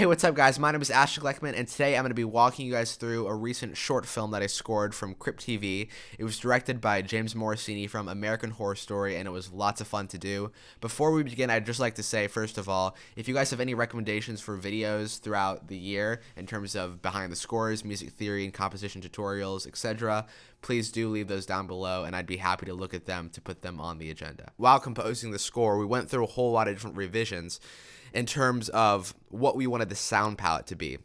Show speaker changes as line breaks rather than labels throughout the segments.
Hey, what's up, guys? My name is Ashton Gleckman, and today I'm going to be walking you guys through a recent short film that I scored from Crypt TV. It was directed by James Morisini from American Horror Story, and it was lots of fun to do. Before we begin, I'd just like to say, first of all, if you guys have any recommendations for videos throughout the year in terms of behind the scores, music theory, and composition tutorials, etc., please do leave those down below, and I'd be happy to look at them to put them on the agenda. While composing the score, we went through a whole lot of different revisions in terms of what we wanted the sound palette to be.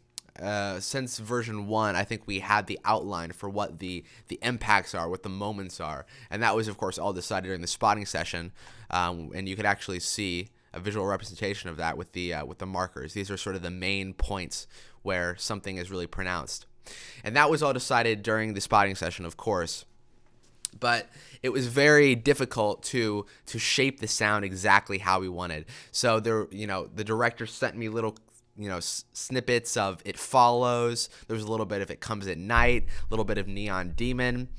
Since version 1, I think we had the outline for what the impacts are, what the moments are, and that was, of course, all decided during the spotting session, and you could actually see a visual representation of that with the markers. These are sort of the main points where something is really pronounced. And that was all decided during the spotting session, of course. But it was very difficult to shape the sound exactly how we wanted. So there, the director sent me little, snippets of It Follows. There was a little bit of It Comes at Night, a little bit of Neon Demon.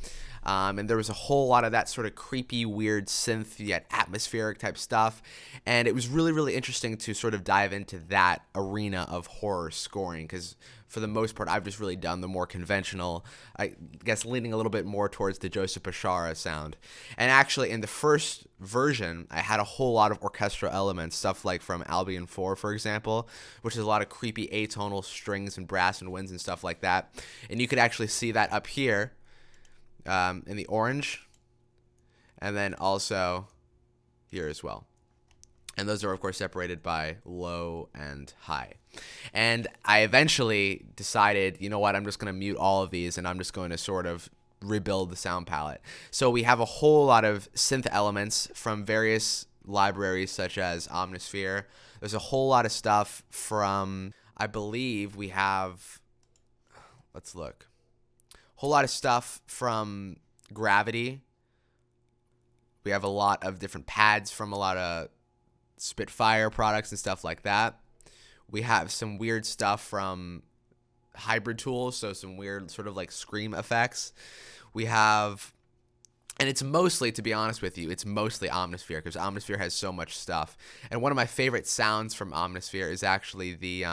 And there was a whole lot of that sort of creepy, weird synth yet atmospheric type stuff. And it was really, really interesting to sort of dive into that arena of horror scoring, because for the most part, I've just really done the more conventional, I guess leaning a little bit more towards the Joseph Bashara sound. And actually, in the first version, I had a whole lot of orchestral elements, stuff like from Albion 4, for example, which is a lot of creepy atonal strings and brass and winds and stuff like that. And you could actually see that up here in the orange, and then also here as well. And those are, of course, separated by low and high. And I eventually decided, you know what, I'm just going to mute all of these, and I'm just going to sort of rebuild the sound palette. So we have a whole lot of synth elements from various libraries, such as Omnisphere. There's a whole lot of stuff from, I believe we have, let's look, a whole lot of stuff from Gravity. We have a lot of different pads from a lot of Spitfire products and stuff like that. We have some weird stuff from Hybrid Tools, so some weird sort of like scream effects. We have, and it's mostly, to be honest with you, it's mostly Omnisphere, because Omnisphere has so much stuff. And one of my favorite sounds from Omnisphere is actually the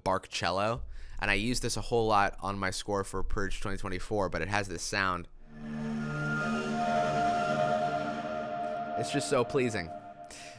bark cello. And I use this a whole lot on my score for Purge 2024, but it has this sound. It's just so pleasing.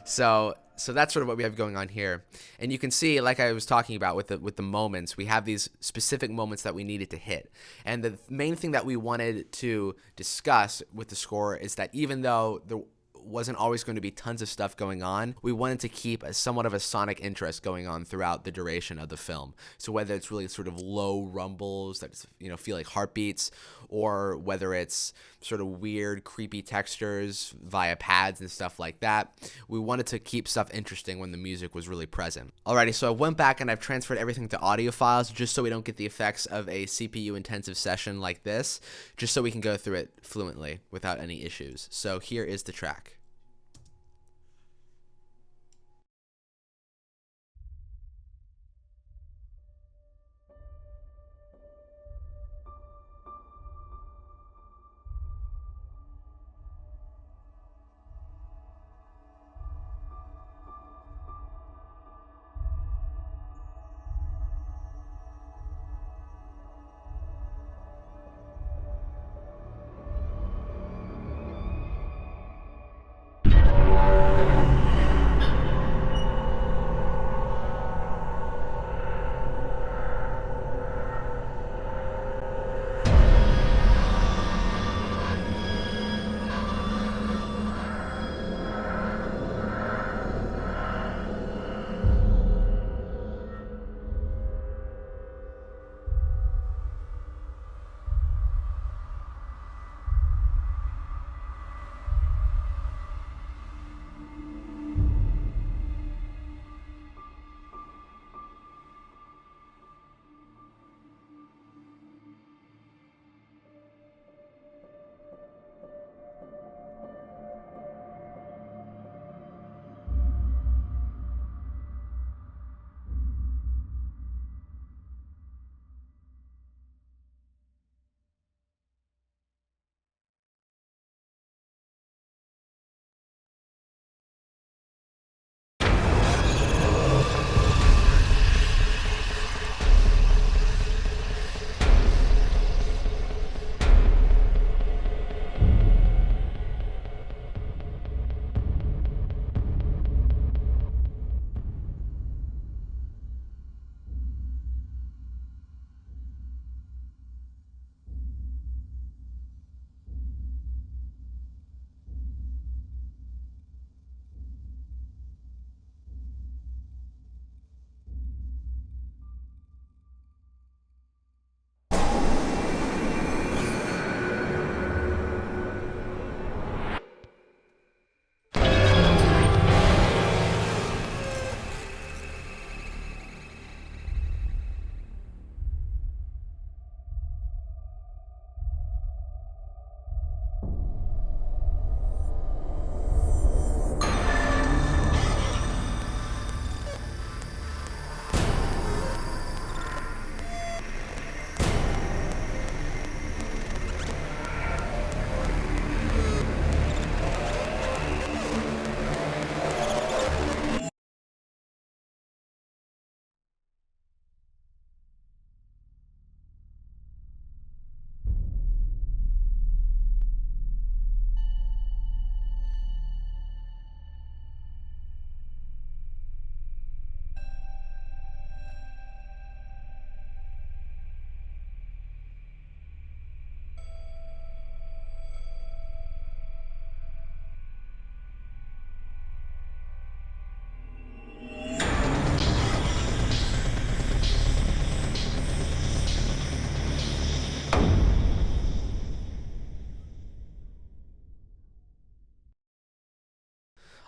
So that's sort of what we have going on here. And you can see, like I was talking about with the moments, we have these specific moments that we needed to hit. And the main thing that we wanted to discuss with the score is that even though there wasn't always going to be tons of stuff going on, we wanted to keep somewhat of a sonic interest going on throughout the duration of the film. So whether it's really sort of low rumbles that feel like heartbeats, or whether it's sort of weird creepy textures via pads and stuff like that, we wanted to keep stuff interesting when the music was really present. Alrighty, so I went back and I've transferred everything to audio files just so we don't get the effects of a CPU intensive session like this, just so we can go through it fluently without any issues. So here is the track.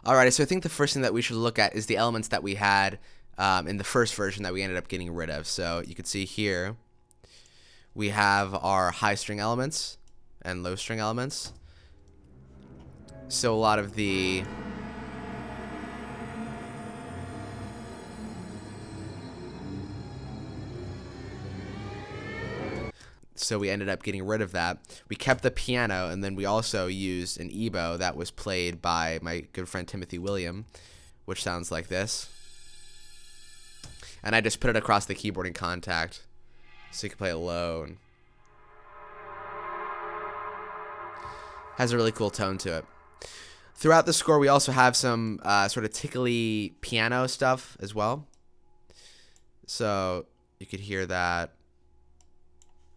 Alright, so I think the first thing that we should look at is the elements that we had in the first version that we ended up getting rid of. So you can see here we have our high string elements and low string elements. So a lot of the So we ended up getting rid of that. We kept the piano, and then we also used an EBow that was played by my good friend Timothy William, which sounds like this. And I just put it across the keyboard in Contact, so you can play it low. And has a really cool tone to it. Throughout the score, we also have some sort of tickly piano stuff as well. So you could hear that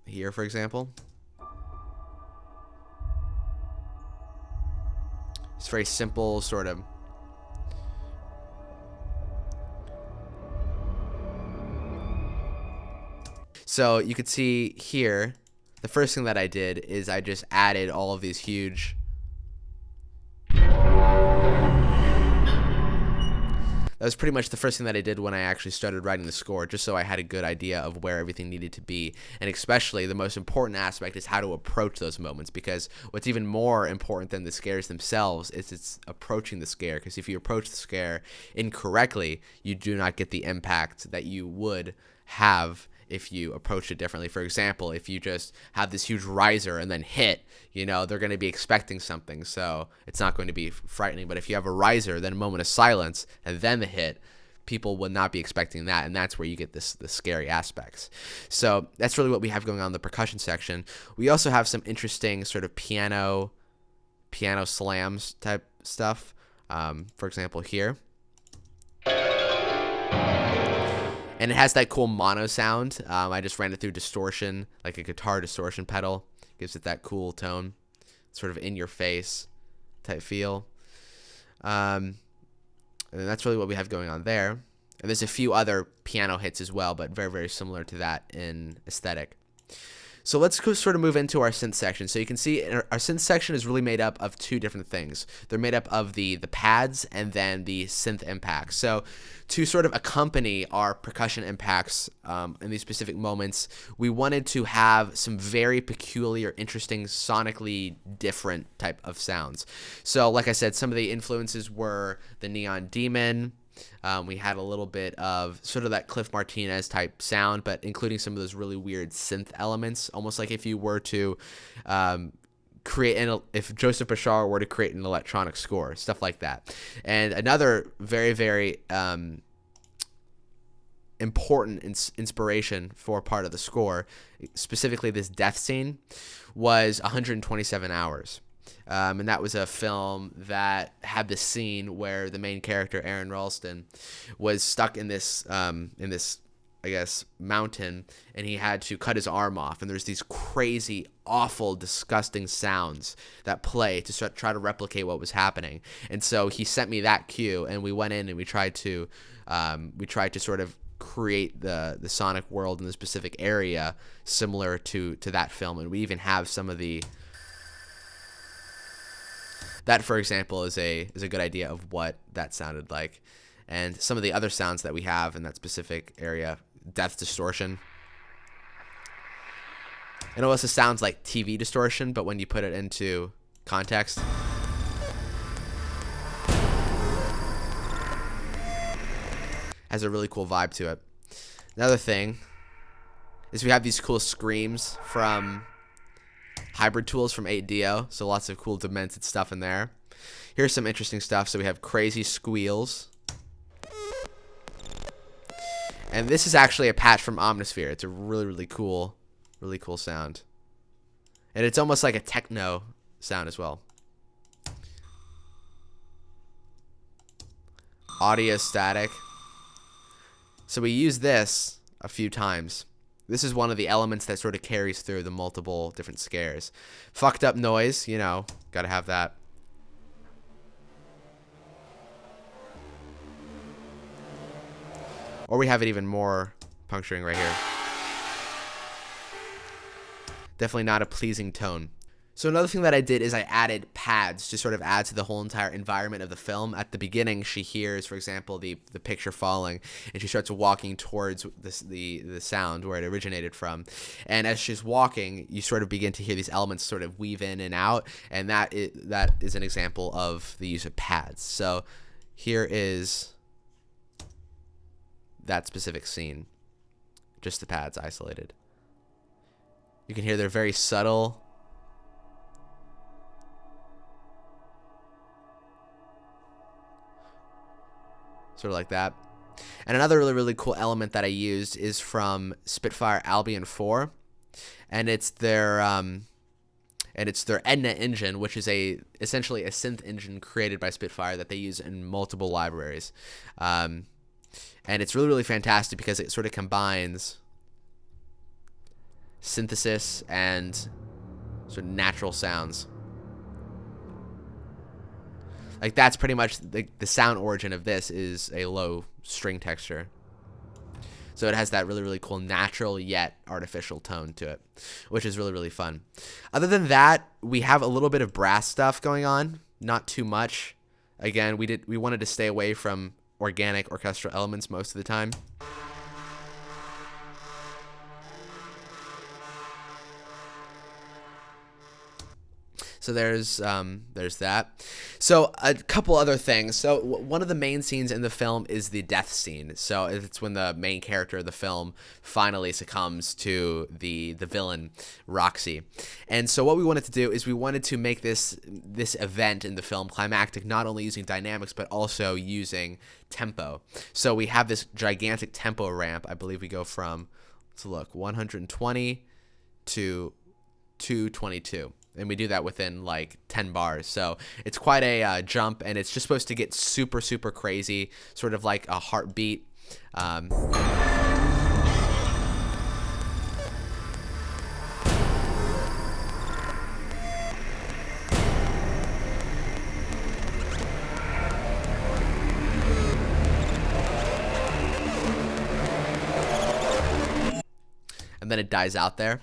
here, for example. It's very simple, sort of. So you could see here, the first thing that I did is I just added all of these huge. That was pretty much the first thing that I did when I actually started writing the score, just so I had a good idea of where everything needed to be. And especially the most important aspect is how to approach those moments, because what's even more important than the scares themselves is it's approaching the scare, because if you approach the scare incorrectly, you do not get the impact that you would have if you approach it differently. For example, if you just have this huge riser and then hit, you know, they're going to be expecting something, so it's not going to be frightening. But if you have a riser, then a moment of silence, and then the hit, people would not be expecting that, and that's where you get the scary aspects. So that's really what we have going on in the percussion section. We also have some interesting sort of piano slams type stuff. For example, here. And it has that cool mono sound. I just ran it through distortion, like a guitar distortion pedal. Gives it that cool tone, sort of in your face type feel. And that's really what we have going on there. And there's a few other piano hits as well, but very, very similar to that in aesthetic. So let's go sort of move into our synth section. So you can see our synth section is really made up of two different things. They're made up of the pads and then the synth impacts. So to sort of accompany our percussion impacts in these specific moments, we wanted to have some very peculiar, interesting, sonically different type of sounds. So like I said, some of the influences were the Neon Demon. We had a little bit of sort of that Cliff Martinez type sound, but including some of those really weird synth elements, almost like if you were to if Joseph Bashar were to create an electronic score, stuff like that. And another very, very important inspiration for part of the score, specifically this death scene, was 127 Hours. And that was a film that had this scene where the main character, Aaron Ralston, was stuck in this, I guess, mountain, and he had to cut his arm off. And there's these crazy, awful, disgusting sounds that play to try to replicate what was happening. And so he sent me that cue, and we went in and we tried to sort of create the sonic world in the specific area similar to that film. And we even have some of the. That, for example, is a good idea of what that sounded like. And some of the other sounds that we have in that specific area, Death Distortion. It also sounds like TV distortion, but when you put it into context. Has a really cool vibe to it. Another thing is we have these cool screams from hybrid tools from 8Dio, so lots of cool demented stuff in there. Here's some interesting stuff. So we have crazy squeals. And this is actually a patch from Omnisphere. It's a really, really cool sound. And it's almost like a techno sound as well. Audio static. So we use this a few times. This is one of the elements that sort of carries through the multiple different scares. Fucked up noise, you know, gotta have that. Or we have it even more puncturing right here. Definitely not a pleasing tone. So another thing that I did is I added pads to sort of add to the whole entire environment of the film. At the beginning, she hears, for example, the picture falling, and she starts walking towards the sound where it originated from. And as she's walking, you sort of begin to hear these elements sort of weave in and out, and that is an example of the use of pads. So here is that specific scene, just the pads isolated. You can hear they're very subtle. Sort of like that. And another really, really cool element that I used is from Spitfire Albion 4, and it's their Edna engine, which is essentially a synth engine created by Spitfire that they use in multiple libraries. And it's really, really fantastic because it sort of combines synthesis and sort of natural sounds. Like, that's pretty much the sound origin of this is a low string texture. So it has that really, really cool natural yet artificial tone to it, which is really, really fun. Other than that, we have a little bit of brass stuff going on, not too much. Again, we wanted to stay away from organic orchestral elements most of the time. So there's that. So a couple other things. So one of the main scenes in the film is the death scene. So it's when the main character of the film finally succumbs to the villain Roxxy. And so what we wanted to do is we wanted to make this event in the film climactic, not only using dynamics but also using tempo. So we have this gigantic tempo ramp. I believe we go from, let's look, 120 to 222. And we do that within like 10 bars. So it's quite a jump, and it's just supposed to get super, super crazy, sort of like a heartbeat. And then it dies out there.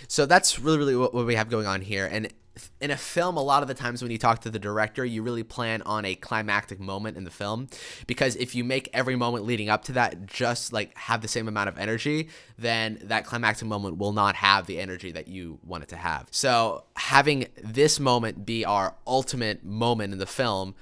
So that's really, really what we have going on here. And in a film, a lot of the times when you talk to the director, you really plan on a climactic moment in the film, because if you make every moment leading up to that just like have the same amount of energy, then that climactic moment will not have the energy that you want it to have. So having this moment be our ultimate moment in the film,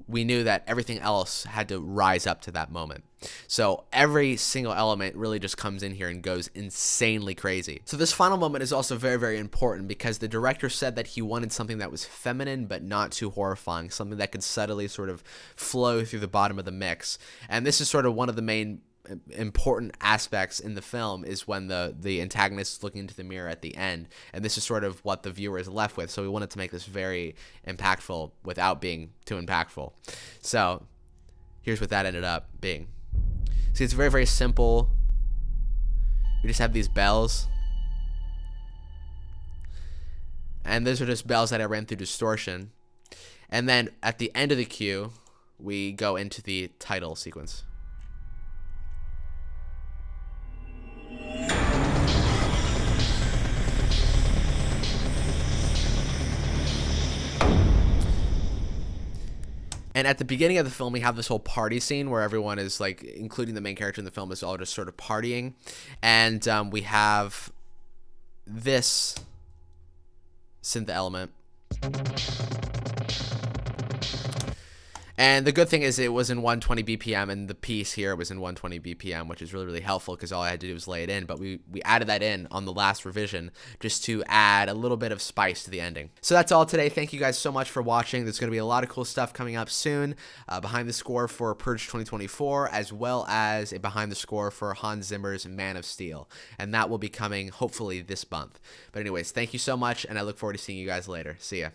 we knew that everything else had to rise up to that moment. So every single element really just comes in here and goes insanely crazy. So this final moment is also very, very important because the director said that he wanted something that was feminine but not too horrifying, something that could subtly sort of flow through the bottom of the mix. And this is sort of one of the main important aspects in the film, is when the antagonist is looking into the mirror at the end, and this is sort of what the viewer is left with. So we wanted to make this very impactful without being too impactful. So here's what that ended up being. See, it's very, very simple. We just have these bells, and those are just bells that I ran through Distortion. And then at the end of the cue, we go into the title sequence. And at the beginning of the film, we have this whole party scene where everyone is like, including the main character in the film, is all just sort of partying. And we have this synth element. And the good thing is it was in 120 BPM, and the piece here was in 120 BPM, which is really, really helpful because all I had to do was lay it in. But we added that in on the last revision just to add a little bit of spice to the ending. So that's all today. Thank you guys so much for watching. There's going to be a lot of cool stuff coming up soon. Behind the score for Purge 2024, as well as a behind the score for Hans Zimmer's Man of Steel. And that will be coming hopefully this month. But anyways, thank you so much, and I look forward to seeing you guys later. See ya.